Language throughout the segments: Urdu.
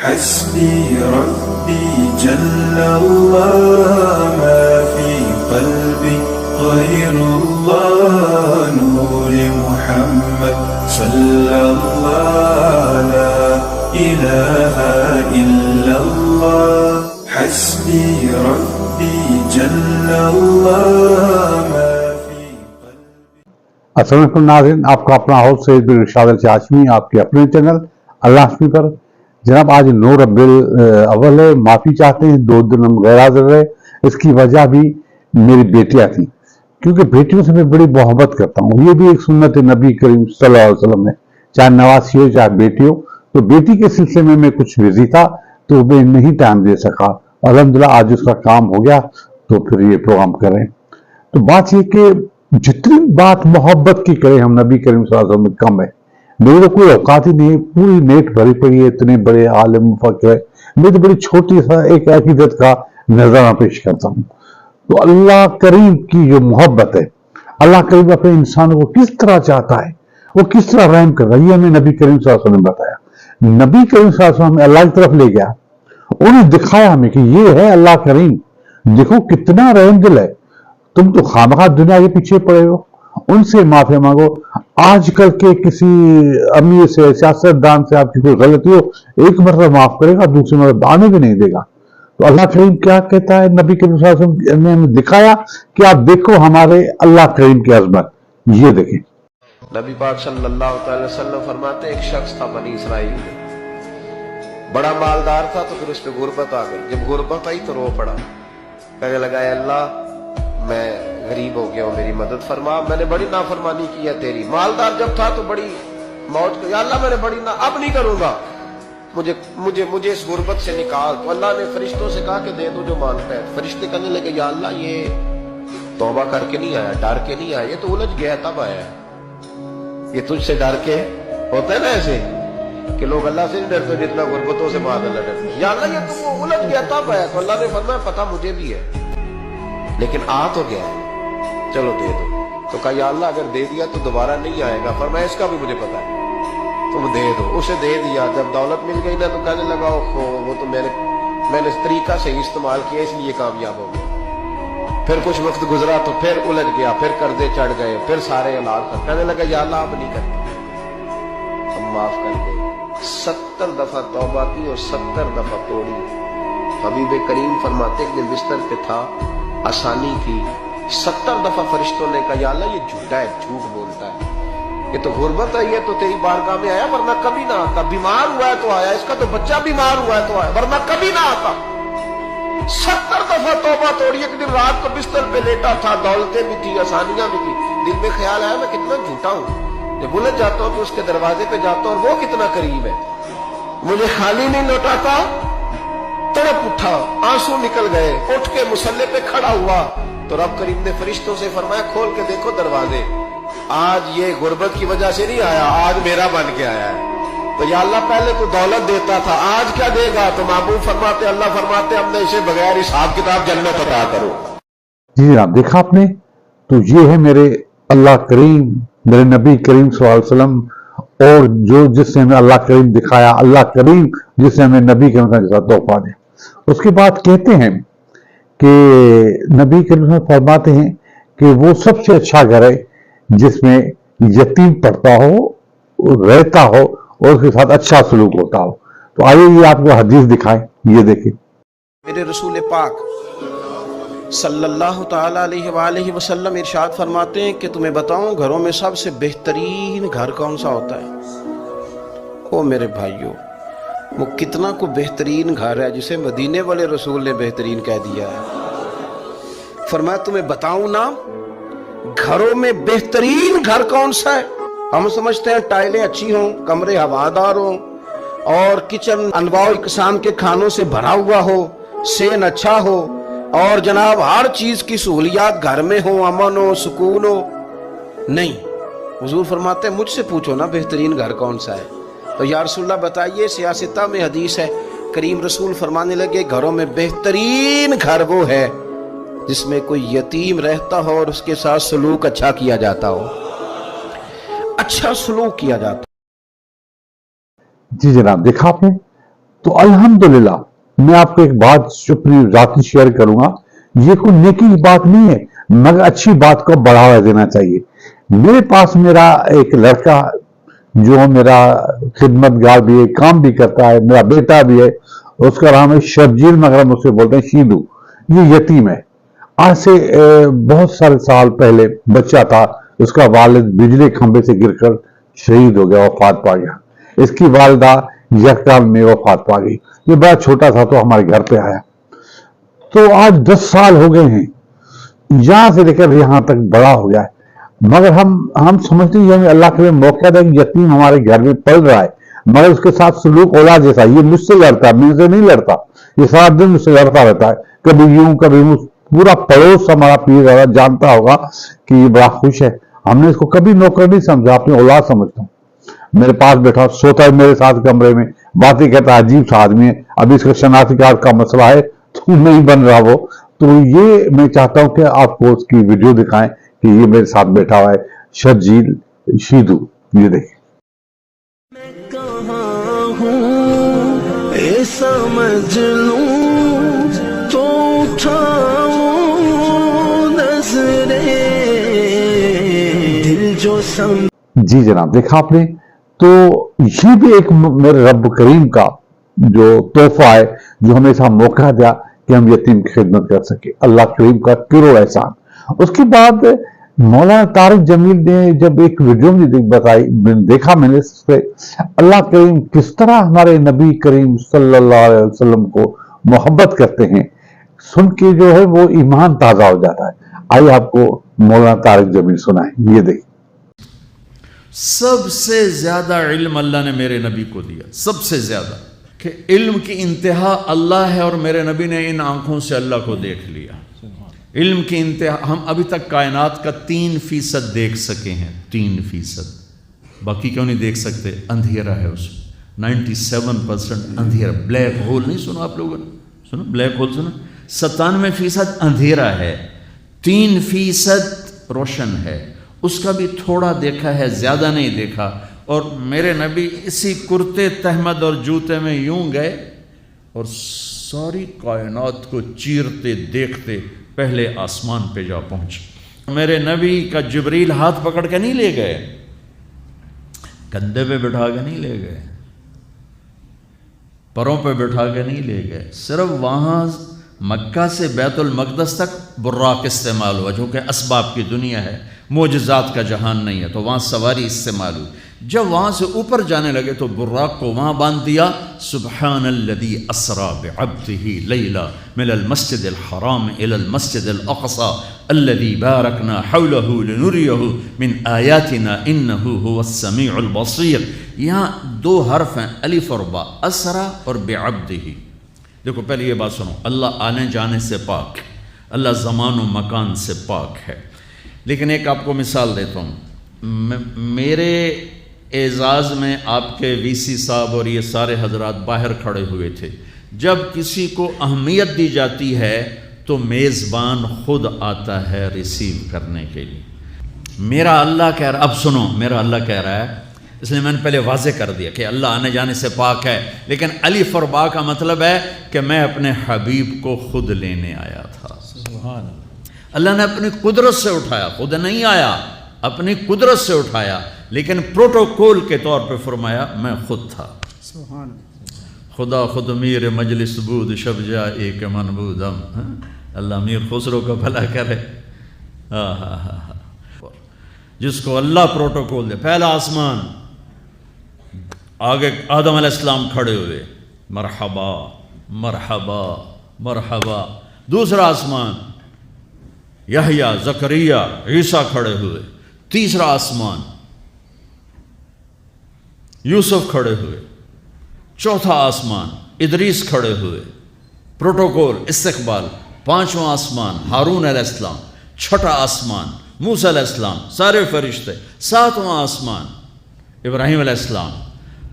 حسبي ربي جل الله ما في قلبي غير الله نور محمد صلى الله لا إله إلا الله حسبي ربي جل الله ما في قلبي. السلام علیکم ناظرین، آپ کا اپنا ہوسٹ سید بن ارشاد الچاشمی، آپ کے اپنے چینل اللہ ہاشمی پر. جناب آج 9 ربیع الاول ہے. معافی چاہتے ہیں 2 دن ہم غیر حاضر رہے. اس کی وجہ بھی میری بیٹیاں تھیں، کیونکہ بیٹیوں سے میں بڑی محبت کرتا ہوں. یہ بھی ایک سنت نبی کریم صلی اللہ علیہ وسلم ہے، چاہے نواسی ہو چاہے بیٹی ہو. تو بیٹی کے سلسلے میں کچھ بزی تھا تو میں نہیں ٹائم دے سکا. الحمدللہ آج اس کا کام ہو گیا تو پھر یہ پروگرام کریں. تو بات یہ کہ جتنی بات محبت کی کریں ہم نبی کریم صلی اللہ علیہ وسلم میں کم ہے. میرے تو کوئی اوقات ہی نہیں، پوری نیٹ بھری پڑی ہے، اتنے بڑے عالم مفکر ہے. میں تو بڑی چھوٹی سا ایک عقیدت کا نظرانہ پیش کرتا ہوں. تو اللہ کریم کی جو محبت ہے، اللہ کریم اپنے انسانوں کو کس طرح چاہتا ہے، وہ کس طرح رحم کر رہا ہے، یہ ہمیں نبی کریم صلی اللہ علیہ وسلم نے بتایا. نبی کریم صلی اللہ علیہ وسلم ہمیں اللہ کی طرف لے گیا، انہیں دکھایا ہمیں کہ یہ ہے اللہ کریم، دیکھو کتنا رحم دل ہے. تم تو خامخواہ دنیا کے پیچھے پڑے ہو، ان سے معافی مانگو. آج کل کے کسی امیر سے، سیاستدان سے آپ کی کوئی غلطی ہو، ایک مرتبہ معاف کرے گا، دوسری مرتبہ آنے بھی نہیں دے گا. تو اللہ کریم کیا کہتا ہے، نبی کریم صلی اللہ علیہ وسلم نے ہمیں دکھایا کہ آپ دیکھو ہمارے اللہ کریم کی عظمت. یہ دیکھیں نبی پاک صلی اللہ تعالی وسلم فرماتے ایک شخص تھا بنی اسرائیل میں، بڑا مالدار تھا. تو پھر اس پہ غربت آ گئی. جب غربت آئی تو رو پڑا، کہنے لگا اے اللہ میں غریب ہو گیا ہوں، میری مدد فرما، میں نے بڑی نافرمانی کی ہے تیری. مالدار جب تھا تو بڑی موج یا اللہ میں نے بڑی اب نہیں کروں گا، مجھے اس غربت سے نکال. تو اللہ نے فرشتوں سے کہا کہ دے دو جو مانگتا ہے. فرشتے کہنے لگے یا اللہ یہ توبہ کر کے نہیں آیا، ڈر کے نہیں آیا، یہ تو الجھ گیا تب آیا ہے. یہ تجھ سے ڈر کے ہوتا ہے نا ایسے کہ لوگ اللہ سے نہیں ڈرتے جتنا غربتوں سے بعد اللہ ڈرتے. یا اللہ یہ تو وہ الجھ گیا تب آیا. تو اللہ نے فرمایا پتہ مجھے بھی ہے لیکن آ تو گیا ہے، چلو دے دو. تو کہا یا اللہ اگر دے دیا تو دوبارہ نہیں آئے گا. فرمایا اس کا بھی مجھے پتا ہے، تم دے دو. اسے دے دیا. جب دولت مل گئی نا تو کہنے لگا وہ تو میں نے اس طریقہ سے استعمال کیا اس لیے کامیاب ہو گیا. پھر کچھ وقت گزرا تو پھر الجھ گیا، پھر قرضے چڑھ گئے، پھر سارے اولاد کر. کہنے لگا یا اللہ اب نہیں کرتے، ہم معاف کر دیں. 70 دفعہ توبہ کی اور 70 دفعہ توڑی. حبیب کریم فرماتے کہ دل بستر پہ تھا، آسانی تھی. 70 دفعہ فرشتوں نے کہا یا اللہ یہ جھوٹا ہے، جھوٹ بولتا ہے، یہ تو غربت آئی ہے تو تیری بارگاہ میں آیا ورنہ کبھی نہ آتا. بیمار ہوا ہے تو آیا، اس کا تو بچہ بیمار ہوا ہے تو آیا ورنہ کبھی نہ آتا. 70 دفعہ توبہ توڑی. ایک دن رات کو بستر پہ لیٹا تھا، دولتیں بھی تھی، آسانیاں بھی تھی. دل میں خیال آیا میں کتنا جھوٹا ہوں، جب الجھ جاتا ہوں تو اس کے دروازے پہ جاتا ہوں اور وہ کتنا قریب ہے، مجھے خالی نہیں لوٹاتا. تڑپ اٹھا، آنسو نکل گئے، اٹھ کے مصلے پہ کھڑا ہوا تو رب کریم نے فرشتوں سے فرمایا کھول کے دیکھو دروازے. آج یہ غربت کی وجہ سے نہیں آیا، آج میرا بن کے آیا ہے. تو یا اللہ پہلے تو دولت دیتا تھا، آج کیا دے گا؟ تو محبوب فرماتے اللہ فرماتے ہم نے اسے بغیر حساب کتاب جنت عطا کرو. جی جناب، دیکھا آپ نے. تو یہ ہے میرے اللہ کریم، میرے نبی کریم صلی اللہ علیہ وسلم، اور جس نے ہمیں اللہ کریم دکھایا، اللہ کریم جس نے ہمیں نبی کریم کا تحفہ دیا. اس کے بعد کہتے ہیں کہ نبی کریم صلی اللہ علیہ وسلم فرماتے ہیں کہ وہ سب سے اچھا گھر ہے جس میں یتیم پڑھتا ہو، رہتا ہو اور اس کے ساتھ اچھا سلوک ہوتا ہو. تو آئیے یہ آپ کو حدیث دکھائیں، یہ دیکھیں. میرے رسول پاک صلی اللہ تعالی علیہ وآلہ وسلم ارشاد فرماتے ہیں کہ تمہیں بتاؤں گھروں میں سب سے بہترین گھر کون سا ہوتا ہے؟ او میرے بھائیوں، وہ کتنا کو بہترین گھر ہے جسے مدینے والے رسول نے بہترین کہہ دیا ہے. فرمایا تمہیں بتاؤں نا گھروں میں بہترین گھر کون سا ہے؟ ہم سمجھتے ہیں ٹائلیں اچھی ہوں، کمرے ہوادار ہوں اور کچن انواع اقسام کے کھانوں سے بھرا ہوا ہو، سین اچھا ہو اور جناب ہر چیز کی سہولیات گھر میں ہو، امن ہو، سکون ہو. نہیں، حضور فرماتے ہیں مجھ سے پوچھو نا بہترین گھر کون سا ہے. تو یا رسول اللہ بتائیے. سیاستہ میں حدیث ہے، کریم رسول فرمانے لگے گھروں میں بہترین گھر وہ ہے جس میں کوئی یتیم رہتا ہو اور اس کے ساتھ سلوک اچھا کیا جاتا ہو، اچھا سلوک کیا جاتا. جی جناب، دیکھا آپ نے. تو الحمدللہ میں آپ کو ایک بات اپنی ذاتی شیئر کروں گا، یہ کوئی نیکی کی بات نہیں ہے مگر اچھی بات کو بڑھاوا دینا چاہیے۔ میرے پاس میرا ایک لڑکا جو میرا خدمت گار بھی ہے، کام بھی کرتا ہے، میرا بیٹا بھی ہے، اس کا نام ہے شرجیل مگر ہم اسے بولتے ہیں شیدو، یہ یتیم ہے۔ آج سے بہت سارے سال پہلے بچہ تھا، اس کا والد بجلی کھمبے سے گر کر شہید ہو گیا، وفات پا گیا۔ اس کی والدہ یکدم میں وفات پا گئی۔ یہ بڑا چھوٹا تھا تو ہمارے گھر پہ آیا، تو آج 10 سال ہو گئے ہیں، یہاں سے لے کر یہاں تک بڑا ہو گیا ہے، مگر ہم سمجھتے ہیں ہمیں اللہ کے موقع دے کہ یتیم ہمارے گھر میں پل رہا ہے، مگر اس کے ساتھ سلوک اولاد جیسا، یہ مجھ سے لڑتا ہے، مجھ سے نہیں لڑتا، یہ سارا دن مجھ سے لڑتا رہتا ہے، کبھی یوں کبھی یوں۔ پورا پڑوس ہمارا پیر رہا جانتا ہوگا کہ یہ بڑا خوش ہے، ہم نے اس کو کبھی نوکر نہیں سمجھا، اپنی اولاد سمجھتا ہوں۔ میرے پاس بیٹھا سوتا ہے میرے ساتھ کمرے میں، باتیں کہتا ہے، عجیب سا آدمی ہے، ابھی اس کا شناختی کارڈ کا مسئلہ ہے تو نہیں بن رہا وہ، تو یہ میں چاہتا ہوں کہ آپ کو اس کی ویڈیو دکھائیں کہ یہ میرے ساتھ بیٹھا ہوا ہے شرجیل شیدو، یہ دیکھیں۔ میں کہاں ہوں اے سمجھ لوں تو اٹھاؤں نظریں دل جو جی جناب، دیکھا آپ نے، تو یہ بھی ایک میرے رب کریم کا جو تحفہ ہے جو ہمیں ایسا موقع دیا کہ ہم یتیم کی خدمت کر سکے، اللہ کریم کا کروڑ احسان۔ اس کے بعد مولانا طارق جمیل نے جب ایک ویڈیو میں بتائی، دیکھا میں نے اس پہ اللہ کریم کس طرح ہمارے نبی کریم صلی اللہ علیہ وسلم کو محبت کرتے ہیں، سن کے جو ہے وہ ایمان تازہ ہو جاتا ہے۔ آئیے آپ کو مولانا طارق جمیل سنائیں، یہ دیکھیں۔ سب سے زیادہ علم اللہ نے میرے نبی کو دیا، سب سے زیادہ، کہ علم کی انتہا اللہ ہے اور میرے نبی نے ان آنکھوں سے اللہ کو دیکھ لیا۔ علم کی انتہا، ہم ابھی تک کائنات کا 3% دیکھ سکے ہیں، 3%، باقی کیوں نہیں دیکھ سکتے؟ اندھیرا ہے اس میں، 97% اندھیرا۔ بلیک ہول نہیں سنا آپ لوگوں نے؟ سنا بلیک ہول؟ سنا؟ 97% اندھیرا ہے، 3% روشن ہے، اس کا بھی تھوڑا دیکھا ہے، زیادہ نہیں دیکھا۔ اور میرے نبی اسی کرتے تہمد اور جوتے میں یوں گئے اور ساری کائنات کو چیرتے دیکھتے پہلے آسمان پہ جا پہنچے۔ میرے نبی کا جبریل ہاتھ پکڑ کے نہیں لے گئے، کندھے پہ بٹھا کے نہیں لے گئے، پروں پہ بٹھا کے نہیں لے گئے، صرف وہاں مکہ سے بیت المقدس تک براق استعمال ہوا، جو کہ اسباب کی دنیا ہے، معجزات کا جہان نہیں ہے، تو وہاں سواری استعمال ہوئی۔ جب وہاں سے اوپر جانے لگے تو براق کو وہاں باندھ دیا، سبحان الذی اسری بعبدہ لیلا من المسجد الحرام الی المسجد الاقصی الذی بارکنا حولہ لنریہ من آیاتنا انہ هو السمیع البصیر۔ یہاں 2 حرف ہیں، الف اور با، اسری اور بعبدہ۔ دیکھو پہلے یہ بات سنو، اللہ آنے جانے سے پاک، اللہ زمان و مکان سے پاک ہے۔ لیکن ایک آپ کو مثال دیتا ہوں، میرے اعزاز میں آپ کے وی سی صاحب اور یہ سارے حضرات باہر کھڑے ہوئے تھے۔ جب کسی کو اہمیت دی جاتی ہے تو میزبان خود آتا ہے ریسیو کرنے کے لیے۔ میرا اللہ کہہ رہا، اب سنو، میرا اللہ کہہ رہا ہے، اس لیے میں نے پہلے واضح کر دیا کہ اللہ آنے جانے سے پاک ہے، لیکن الف اور با کا مطلب ہے کہ میں اپنے حبیب کو خود لینے آیا تھا۔ سبحان اللہ نے اپنی قدرت سے اٹھایا، خود نہیں آیا، اپنی قدرت سے اٹھایا، لیکن پروٹوکول کے طور پہ فرمایا میں خود تھا۔ خدا خود میر مجلس بود شب جا ایک من بودم۔ اللہ میر خسرو کا بھلا کرے۔ جس کو اللہ پروٹوکول دے، پہلا آسمان، آگے آدم علیہ السلام کھڑے ہوئے، مرحبا مرحبا مرحبا۔ دوسرا آسمان، یحییٰ زکریا عیسیٰ کھڑے ہوئے۔ تیسرا آسمان، یوسف کھڑے ہوئے۔ چوتھا آسمان، ادریس کھڑے ہوئے، پروٹوکول استقبال۔ پانچواں آسمان، ہارون علیہ السلام۔ چھٹا آسمان، موسیٰ علیہ السلام، سارے فرشتے۔ ساتواں آسمان، ابراہیم علیہ السلام۔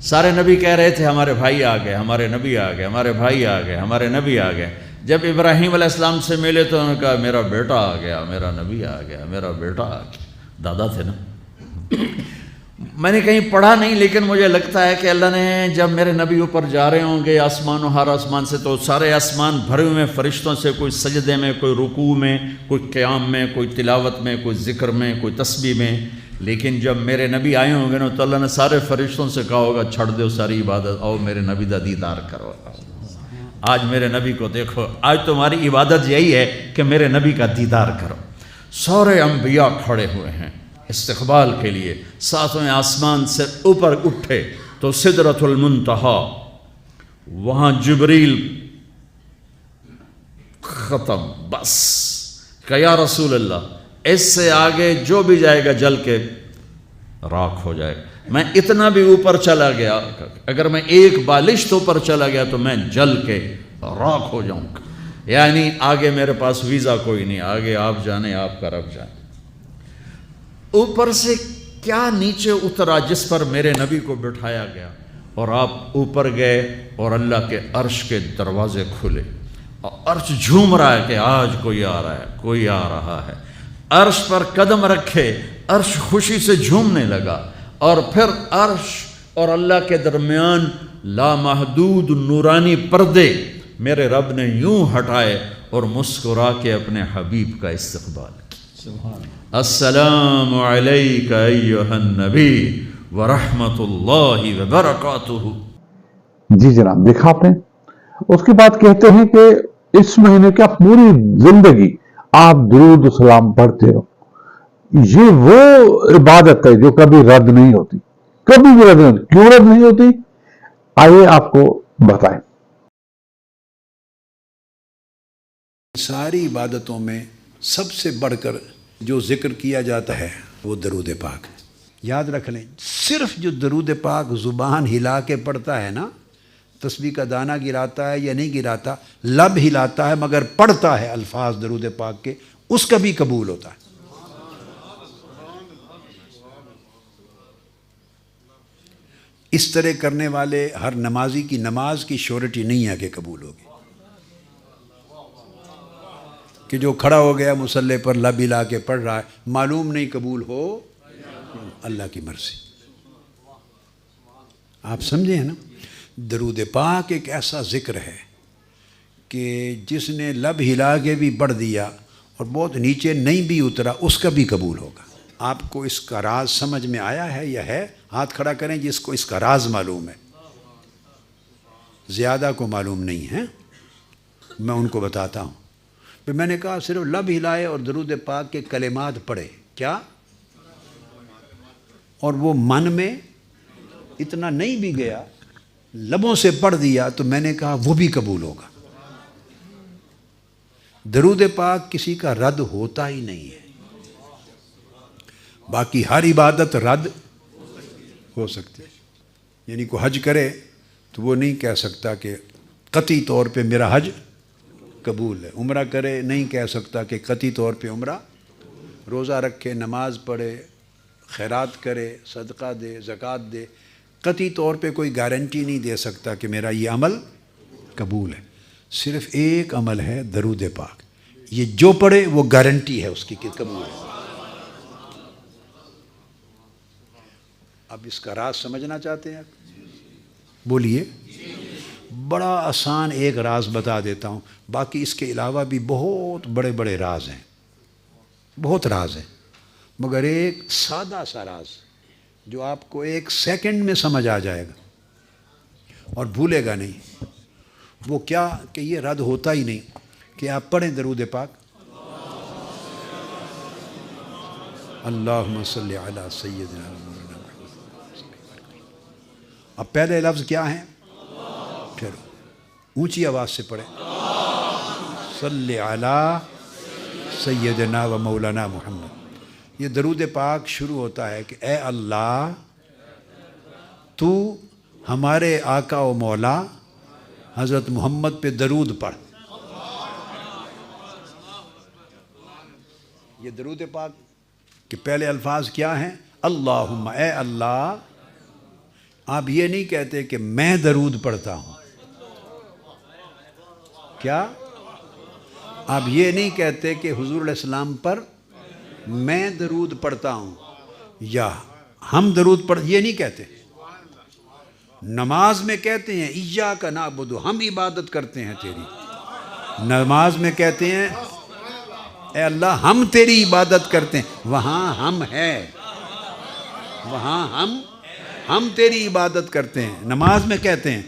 سارے نبی کہہ رہے تھے ہمارے بھائی آ گئے، ہمارے نبی آ گئے، ہمارے بھائی آ گئے، ہمارے نبی آ گئے۔ جب ابراہیم علیہ السلام سے ملے تو انہوں نے کہا میرا بیٹا آ گیا، میرا نبی آ گیا، میرا بیٹا آ گیا، دادا تھے نا۔ میں نے کہیں پڑھا نہیں، لیکن مجھے لگتا ہے کہ اللہ نے جب میرے نبی اوپر جا رہے ہوں گے آسمان و ہر آسمان سے، تو سارے آسمان بھرے ہوئے فرشتوں سے، کوئی سجدے میں، کوئی رکوع میں، کوئی قیام میں، کوئی تلاوت میں، کوئی ذکر میں، کوئی تسبیح میں. لیکن جب میرے نبی آئے ہوں گے نا تو اللہ نے سارے فرشتوں سے کہا ہوگا چھڑ دو ساری عبادت، آؤ میرے نبی دا دیدار کرو. آج میرے نبی کو دیکھو، آج تمہاری عبادت یہی ہے کہ میرے نبی کا دیدار کرو. سارے انبیاء کھڑے ہوئے ہیں استقبال کے لیے. ساتویں آسمان سے اوپر اٹھے تو سدرۃ المنتہا، وہاں جبریل ختم، بس کہ یا رسول اللہ اس سے آگے جو بھی جائے گا جل کے راکھ ہو جائے گا. میں اتنا بھی اوپر چلا گیا، اگر میں ایک بالشت اوپر چلا گیا تو میں جل کے راکھ ہو جاؤں گا. یعنی آگے میرے پاس ویزا کوئی نہیں، آگے آپ جانے، آپ کا رب جانے. اوپر سے کیا نیچے اترا جس پر میرے نبی کو بٹھایا گیا، اور آپ اوپر گئے اور اللہ کے عرش کے دروازے کھلے اور عرش جھوم رہا ہے کہ آج کوئی آ رہا ہے، کوئی آ رہا ہے. عرش پر قدم رکھے، عرش خوشی سے جھومنے لگا، اور پھر عرش اور اللہ کے درمیان لامحدود نورانی پردے میرے رب نے یوں ہٹائے اور مسکرا کے اپنے حبیب کا استقبال کیا. السلام علیک ایھا النبی ورحمۃ اللہ وبرکاتہ. جی جناب، دیکھا آپ نے. اس کے بعد کہتے ہیں کہ اس مہینے کا پوری زندگی آپ درود و سلام پڑھتے ہو. یہ وہ عبادت ہے جو کبھی رد نہیں ہوتی، کبھی بھی رد نہیں ہوتی. کیوں رد نہیں ہوتی؟ آئیے آپ کو بتائیں. ساری عبادتوں میں سب سے بڑھ کر جو ذکر کیا جاتا ہے وہ درود پاک ہے. یاد رکھ لیں، صرف جو درود پاک زبان ہلا کے پڑھتا ہے نا، تسبیح کا دانہ گراتا ہے یا نہیں گراتا، لب ہلاتا ہے مگر پڑھتا ہے الفاظ درود پاک کے، اس کا بھی قبول ہوتا ہے. اس طرح کرنے والے ہر نمازی کی نماز کی شیورٹی نہیں ہے کہ قبول ہوگی. کہ جو کھڑا ہو گیا مصلی پر لب ہلا کے پڑھ رہا ہے، معلوم نہیں قبول ہو، اللہ کی مرضی. آپ سمجھے ہیں نا؟ درود پاک ایک ایسا ذکر ہے کہ جس نے لب ہلا کے بھی پڑھ دیا اور بہت نیچے نہیں بھی اترا، اس کا بھی قبول ہوگا. آپ کو اس کا راز سمجھ میں آیا ہے یا ہے؟ ہاتھ کھڑا کریں جس کو اس کا راز معلوم ہے. زیادہ کو معلوم نہیں ہے، میں ان کو بتاتا ہوں. پھر میں نے کہا صرف لب ہلائے اور درود پاک کے کلمات پڑھے، کیا؟ اور وہ من میں اتنا نہیں بھی گیا، لبوں سے پڑھ دیا، تو میں نے کہا وہ بھی قبول ہوگا. درود پاک کسی کا رد ہوتا ہی نہیں ہے. باقی ہر عبادت رد ہو سکتی ہے. یعنی کوئی حج کرے تو وہ نہیں کہہ سکتا کہ قطعی طور پہ میرا حج قبول ہے. عمرہ کرے نہیں کہہ سکتا کہ قطعی طور پہ عمرہ. روزہ رکھے، نماز پڑھے، خیرات کرے، صدقہ دے، زکوٰۃ دے، قطعی طور پہ کوئی گارنٹی نہیں دے سکتا کہ میرا یہ عمل قبول ہے. صرف ایک عمل ہے درود پاک، یہ جو پڑھے وہ گارنٹی ہے اس کی کہ قبول ہے. اب اس کا راز سمجھنا چاہتے ہیں؟ بولیے. بڑا آسان ایک راز بتا دیتا ہوں، باقی اس کے علاوہ بھی بہت بڑے بڑے راز ہیں، بہت راز ہیں، مگر ایک سادہ سا راز جو آپ کو ایک سیکنڈ میں سمجھ آ جائے گا اور بھولے گا نہیں. وہ کیا کہ یہ رد ہوتا ہی نہیں کہ آپ پڑھیں درود پاک. اللہم صلی علی سیدنا محمد. اب پہلے لفظ کیا ہیں؟ پھر اونچی آواز سے پڑھیں، صلی علی سیدنا و مولانا محمد. یہ درود پاک شروع ہوتا ہے کہ اے اللہ تو ہمارے آقا و مولا حضرت محمد پہ درود پڑھ. یہ درود پاک کہ پہلے الفاظ کیا ہیں؟ اللہم، اے اللہ. آپ یہ نہیں کہتے کہ میں درود پڑھتا ہوں، کیا؟ آپ یہ نہیں کہتے کہ حضور علیہ السلام پر میں درود پڑھتا ہوں، یا ہم درود پڑھ یہ نہیں کہتے، نماز میں کہتے ہیں ایاک نعبد، ہم عبادت کرتے ہیں تیری، نماز میں کہتے ہیں اے اللہ ہم تیری عبادت کرتے ہیں، وہاں ہم ہے، وہاں ہم تیری عبادت کرتے ہیں، نماز میں کہتے ہیں،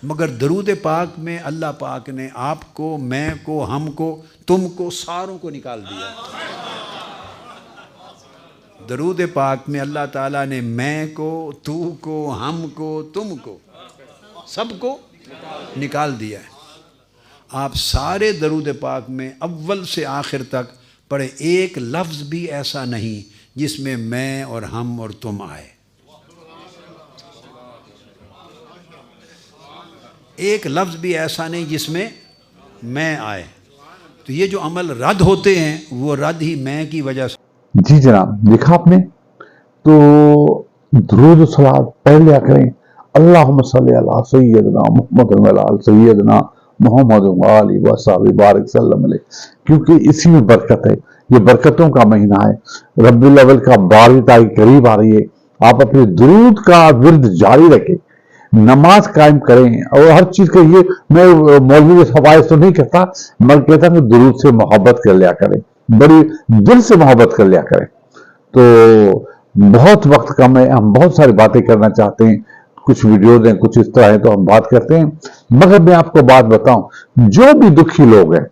مگر درود پاک میں اللہ پاک نے آپ کو، میں کو، ہم کو، تم کو، ساروں کو نکال دیا۔ درود پاک میں اللہ تعالیٰ نے میں کو، تو کو، ہم کو، تم کو، سب کو نکال دیا ہے۔ آپ سارے درود پاک میں اول سے آخر تک پڑھے، ایک لفظ بھی ایسا نہیں جس میں میں اور ہم اور تم آئے، ایک لفظ بھی ایسا نہیں جس میں میں آئے۔ تو یہ جو عمل رد ہوتے ہیں وہ رد ہی میں کی وجہ سے۔ جی جناب، دیکھا آپ نے، تو درود و صلوات پہلے کریں، اللہم صلی علی سیدنا محمد وعلی سیدنا محمد وآلہ وصحبہ بارک وسلم علیہ، کیونکہ اسی میں برکت ہے، یہ برکتوں کا مہینہ ہے، ربیع الاول کا 12ویں تاریخ قریب آ رہی ہے۔ آپ اپنے درود کا ورد جاری رکھیں، نماز قائم کریں، اور ہر چیز کا یہ میں مولوی کے حوالے تو نہیں کہتا، میں کہتا ہوں کہ درود سے محبت کر لیا کریں، بڑی دل سے محبت کر لیا کریں۔ تو بہت وقت کم ہے، ہم بہت ساری باتیں کرنا چاہتے ہیں، کچھ ویڈیوز ہیں، کچھ اس طرح ہے تو ہم بات کرتے ہیں، مگر میں آپ کو بات بتاؤں، جو بھی دکھی لوگ ہیں،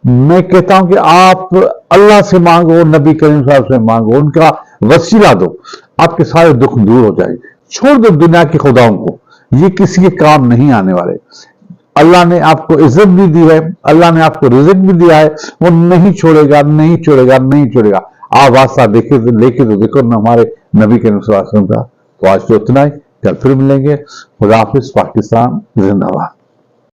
میں کہتا ہوں کہ آپ اللہ سے مانگو، نبی کریم صاحب سے مانگو، ان کا وسیلہ دو، آپ کے سارے دکھ دور ہو جائیں۔ چھوڑ دو دنیا کے خداؤں کو، یہ کسی کے کام نہیں آنے والے۔ اللہ نے آپ کو عزت بھی دی ہے، اللہ نے آپ کو رزق بھی دیا ہے، وہ نہیں چھوڑے گا، نہیں چھوڑے گا، نہیں چھوڑے گا۔ آپ واسطہ لے کے تو دیکھو نا ہمارے نبی کریم صلی اللہ علیہ وسلم کا۔ تو آج تو اتنا ہی، کل پھر ملیں گے۔ خدا حافظ، پاکستان زندہ باد۔